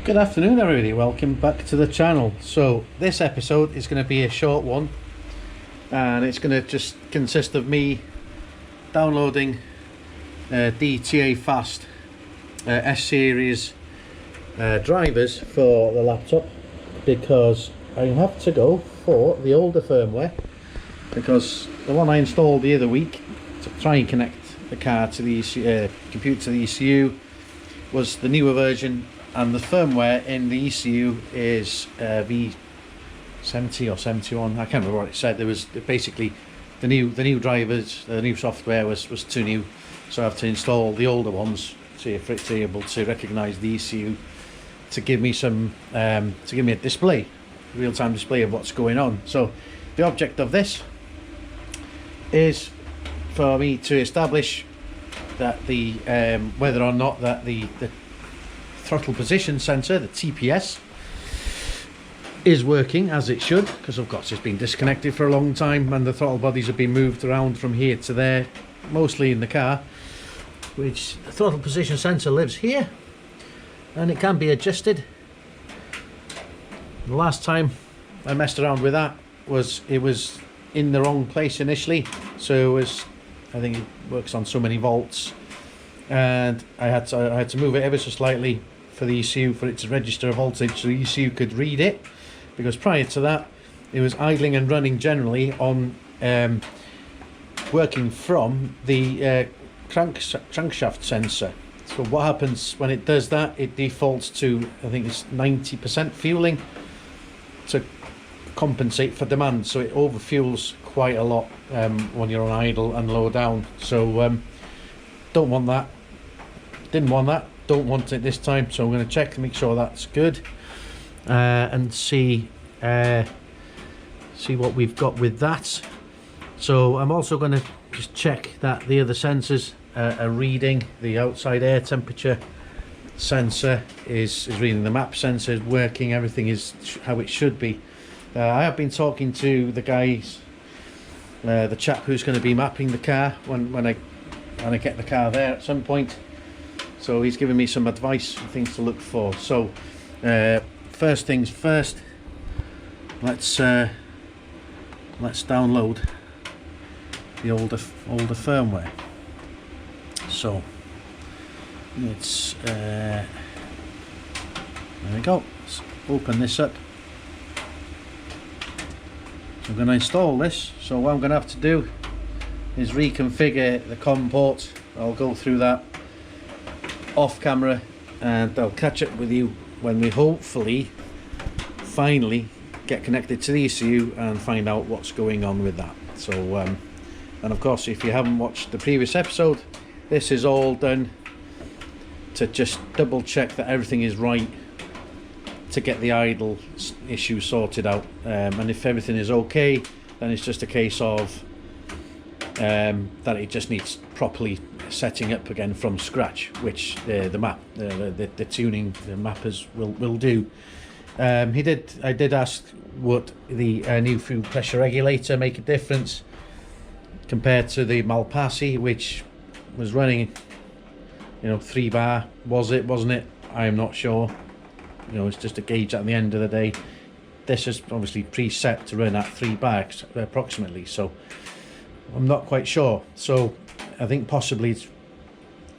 Good afternoon everybody, welcome back to the channel. So this episode is going to be a short one and it's going to just consist of me downloading DTA Fast S-Series drivers for the laptop, because I have to go for the older firmware, because the one I installed the other week to try and connect the car to the computer to the ECU was the newer version, and the firmware in the ECU is V70 or 71. I can't remember what it said. There was basically the new drivers, the new software was too new, so I have to install the older ones for it to be able to recognise the ECU to give me some to give me a display, real-time display of what's going on. So the object of this is for me to establish that the whether or not that the throttle position sensor, the TPS, is working as it should, because of course it's been disconnected for a long time and the throttle bodies have been moved around from here to there, mostly in the car, which the throttle position sensor lives here and it can be adjusted. The last time I messed around with that it was in the wrong place initially, so it was, I think it works on so many volts, and I had to move it ever so slightly for the ECU for it to register a voltage so the ECU could read it, because prior to that it was idling and running generally on working from the crankshaft sensor. So what happens when it does that, it defaults to, I think it's 90% fueling to compensate for demand, so it overfuels quite a lot when you're on idle and low down. So don't want that, didn't want that, don't want it this time, so I'm going to check to make sure that's good and see what we've got with that. So I'm also going to just check that the other sensors are reading. The outside air temperature sensor is reading, the map sensor is working, everything is how it should be. I have been talking to the guys, the chap who's going to be mapping the car when I get the car there at some point. So he's giving me some advice and things to look for. So first things first, let's download the older firmware. So it's there we go. Let's open this up. I'm going to install this, so what I'm going to have to do is reconfigure the COM port. I'll go through that off camera and I'll catch up with you when we hopefully finally get connected to the ECU and find out what's going on with that. So and of course, if you haven't watched the previous episode, this is all done to just double check that everything is right, to get the idle issue sorted out, and if everything is okay, then it's just a case of that it just needs properly setting up again from scratch, which the map, the tuning, the mappers will do. I did ask, would the new fuel pressure regulator make a difference compared to the Malpassi, which was running, 3 bar, wasn't it? I am not sure. It's just a gauge at the end of the day. This is obviously preset to run at 3 bar approximately, so I'm not quite sure. So I think possibly it's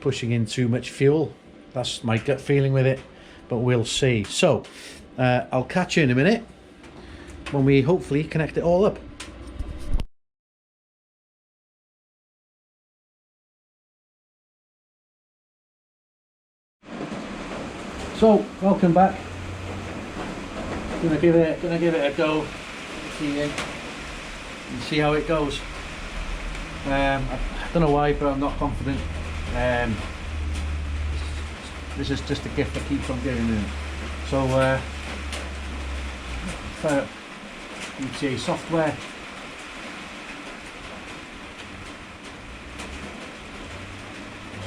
pushing in too much fuel. That's my gut feeling with it, but we'll see. So I'll catch you in a minute when we hopefully connect it all up. So welcome back. Gonna give it a go, and see how it goes. I don't know why, but I'm not confident. This is just a gift that keeps on giving me. So fire up DTA software.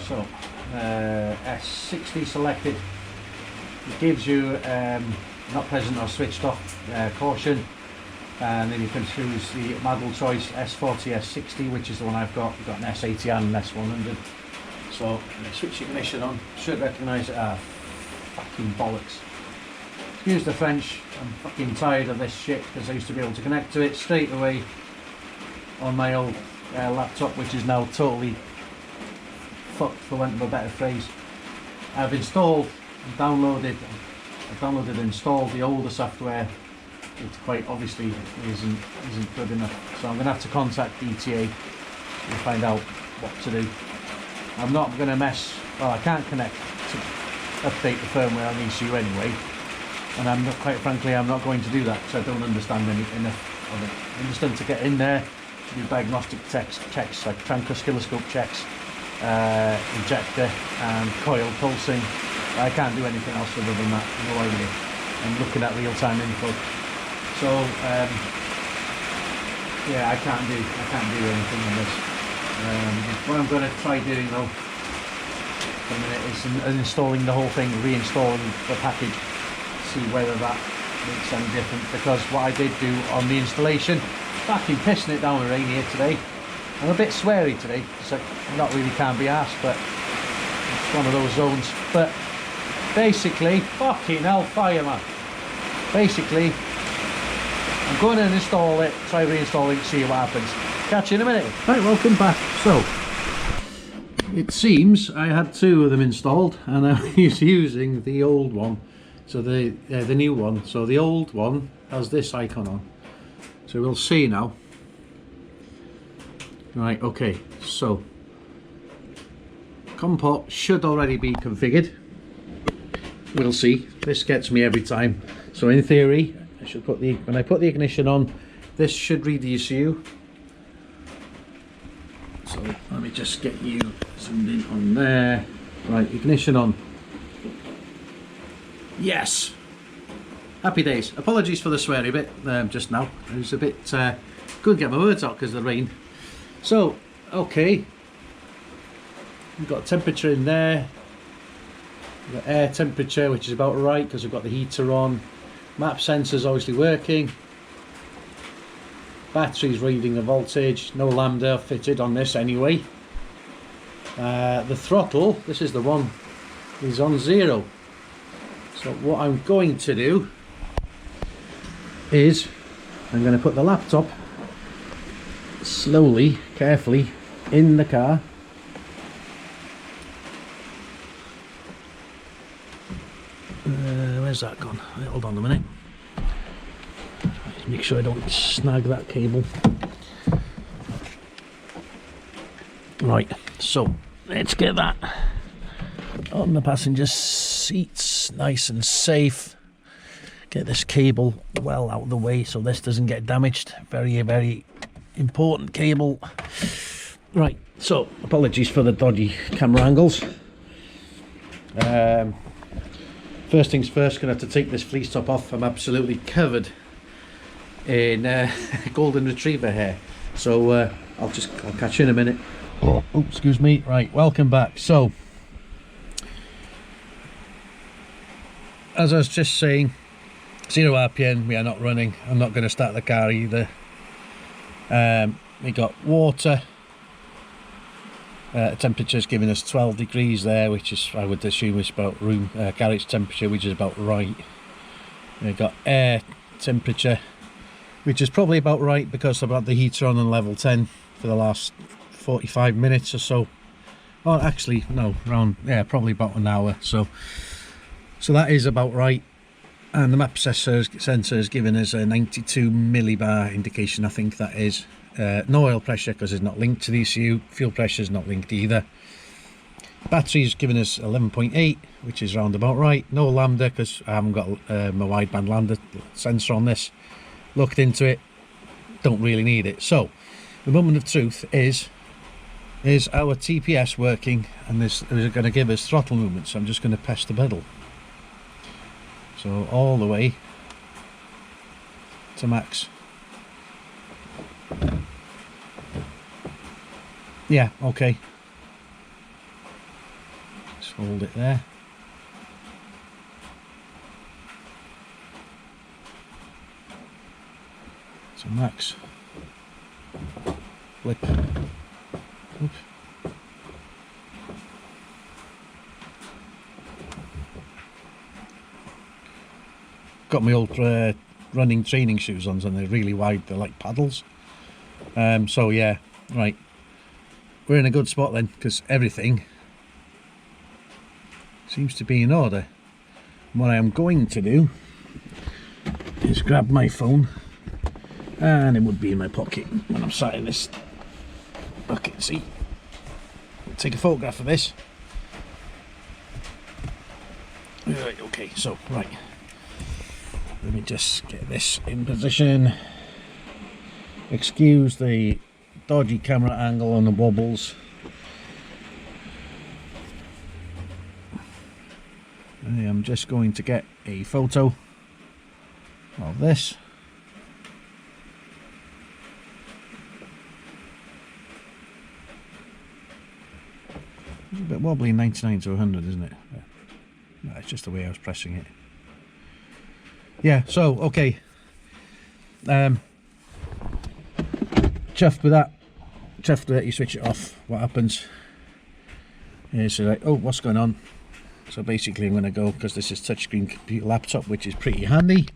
So S60 selected. It gives you not present or switched off caution, and then you can choose the model choice S40, S60, which is the one I've got. You've got an S80 and an S100. So switch ignition on, should recognise it. Fucking bollocks. excuse the French, I'm fucking tired of this shit, because I used to be able to connect to it straight away on my old laptop, which is now totally fucked, for want of a better phrase. I've installed and downloaded, and installed the older software, which quite obviously isn't good enough. So I'm going to have to contact DTA and find out what to do. I'm not going to mess, well, I can't connect to update the firmware on ECU anyway, and I'm not, quite frankly, I'm not going to do that because I don't understand enough of it. I understand to get in there, do diagnostic checks like oscilloscope checks, injector and coil pulsing. I can't do anything else other than that, no idea. I'm looking at real-time info. So yeah, I can't do anything on this. What I'm going to try doing though for a minute is installing the whole thing, reinstalling the package, see whether that makes any difference, because what I did do on the installation, fucking pissing it down with rain here today. I'm a bit sweary today, so not really can't be arsed, but it's one of those zones. But basically, fucking hellfire, man. Basically, I'm going to install it, try reinstalling, see what happens. Catch you in a minute. Right, welcome back. So, it seems I had two of them installed, and I was using the old one, so the new one. So the old one has this icon on. So we'll see now. Right, okay, so compot should already be configured. We'll see. This gets me every time. So in theory, I should put when I put the ignition on, this should read the ECU. So let me just get you zoomed in on there. Right, ignition on. Yes. Happy days. Apologies for the sweary bit just now. It was a bit couldn't get my words out because of the rain. So okay, we've got temperature in there. We've got air temperature, which is about right because we've got the heater on. Map sensor's obviously working. Battery's reading the voltage. No lambda fitted on this anyway. The throttle, this is the one, is on 0. So what I'm going to do is I'm going to put the laptop slowly, carefully in the car. Where's that gone? Hold on a minute. Make sure I don't snag that cable. Right, so let's get that on the passenger seats, nice and safe. Get this cable well out of the way so this doesn't get damaged. Very, very important cable. Right, so apologies for the dodgy camera angles. First things first, gonna have to take this fleece top off. I'm absolutely covered in golden retriever hair, so I'll catch you in a minute. Oh, excuse me. Right, welcome back. So as I was just saying, 0 RPM, we are not running. I'm not going to start the car either. We got water. Temperature's giving us 12 degrees there, which is, I would assume, is about room garage temperature, which is about right. We got air temperature, which is probably about right because I've got the heater on level 10 for the last 45 minutes or so. Oh, actually, no, around, yeah, probably about an hour. So that is about right. And the map sensor is giving us a 92 millibar indication, I think that is. No oil pressure because it's not linked to the ECU. Fuel pressure is not linked either. Battery's giving us 11.8, which is round about right. No lambda because I haven't got my wideband lambda sensor on this. Looked into it, don't really need it. So the moment of truth is our TPS working, and this is going to give us throttle movement. So I'm just going to press the pedal. So all the way to max. Yeah, okay. Just hold it there. So max. Flip. Oops. got my old running training shoes on, and they're really wide, they're like paddles. So yeah, right, we're in a good spot then, because everything seems to be in order. And what I am going to do is grab my phone, and it would be in my pocket when I'm sat in this bucket. See, take a photograph of this. Right, okay, so right, let me just get this in position. Excuse the dodgy camera angle and the wobbles. I am just going to get a photo of this. It's a bit wobbly, 99 to 100, isn't it? Yeah. No, it's just the way I was pressing it. Yeah, so okay. Chuffed with that. Chuffed with it. You switch it off. What happens is like, oh, what's going on? So basically, I'm going to go, because this is touchscreen computer laptop, which is pretty handy.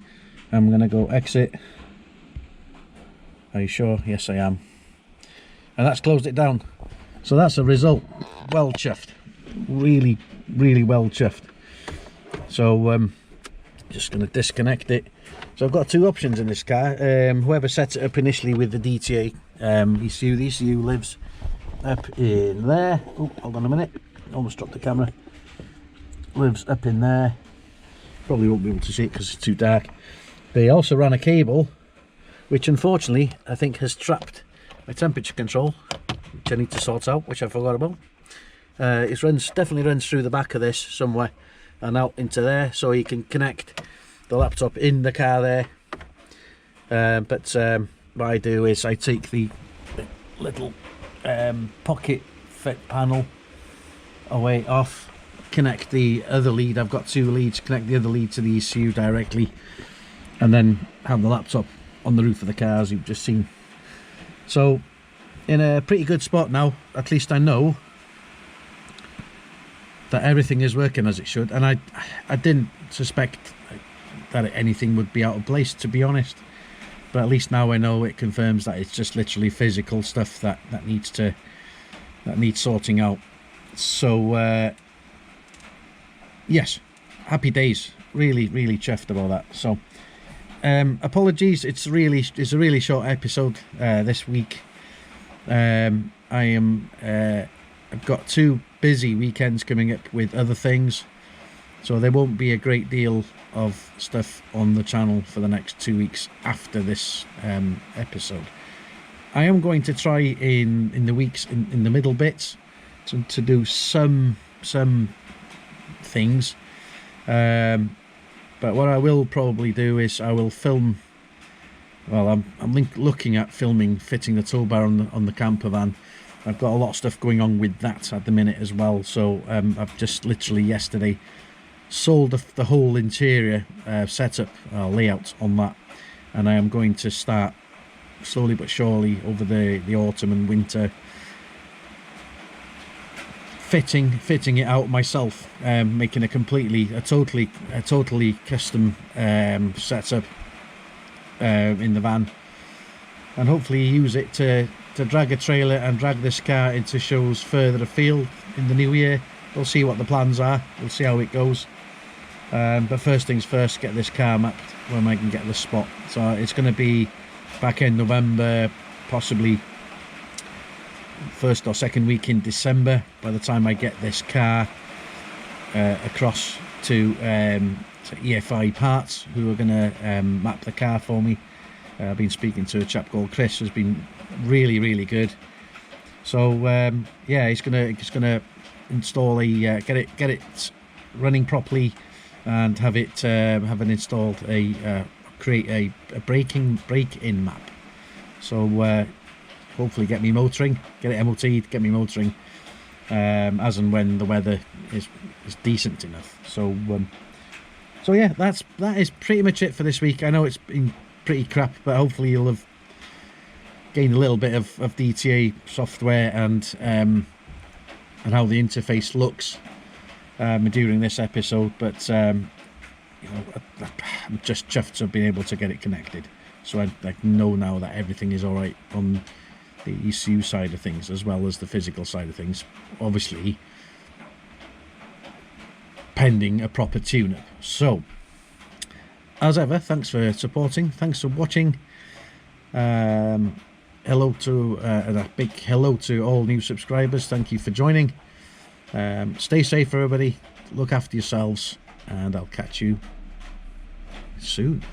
I'm going to go exit. Are you sure? Yes, I am. And that's closed it down. So that's a result. Well chuffed. Really, really well chuffed. So just going to disconnect it. So I've got two options in this car. Whoever set it up initially with the DTA ECU, the ECU lives up in there. Oh, hold on a minute. Almost dropped the camera. Lives up in there. Probably won't be able to see it because it's too dark. They also ran a cable, which unfortunately I think has trapped my temperature control, which I need to sort out, which I forgot about. It definitely runs through the back of this somewhere and out into there, so you can connect the laptop in the car there. But what I do is I take the little pocket fit panel away off, connect the other lead. I've got two leads, connect the other lead to the ECU directly, and then have the laptop on the roof of the car, as you've just seen. So in a pretty good spot now. At least I know that everything is working as it should, and I didn't suspect that anything would be out of place, to be honest, but at least now I know it confirms that it's just literally physical stuff that needs sorting out. So yes, happy days. Really chuffed about that. So apologies, it's a really short episode this week. I've got 2 busy weekends coming up with other things, so there won't be a great deal of stuff on the channel for the next 2 weeks after this episode. I am going to try in the weeks in the middle bits to do some things, but what I will probably do is I will film. Well, I'm looking at fitting the tow bar on the camper van. I've got a lot of stuff going on with that at the minute as well. So I've just literally yesterday sold the whole interior setup layout on that, and I am going to start slowly but surely over the autumn and winter fitting it out myself, making a totally custom setup in the van, and hopefully use it to drag a trailer and drag this car into shows further afield in the new year. We'll see what the plans are, we'll see how it goes, but first things first, get this car mapped when I can get the spot. So it's going to be back in November, possibly first or second week in December, by the time I get this car across to EFI Parts, who are going to map the car for me. I've been speaking to a chap called Chris, who's been really good. So yeah, he's gonna install get it running properly, and have it installed create a break-in map. So hopefully get me motoring, get it MOT'd, get me motoring as and when the weather is decent enough. So so yeah, that is pretty much it for this week. I know it's been pretty crap, but hopefully you'll have gained a little bit of DTA software and how the interface looks during this episode. But you know, I'm just chuffed to be able to get it connected. So I know now that everything is all right on the ECU side of things as well as the physical side of things. Obviously, pending a proper tune-up. So, as ever, thanks for supporting. Thanks for watching. Hello to a big hello to all new subscribers. Thank you for joining. Stay safe, everybody. Look after yourselves, and I'll catch you soon.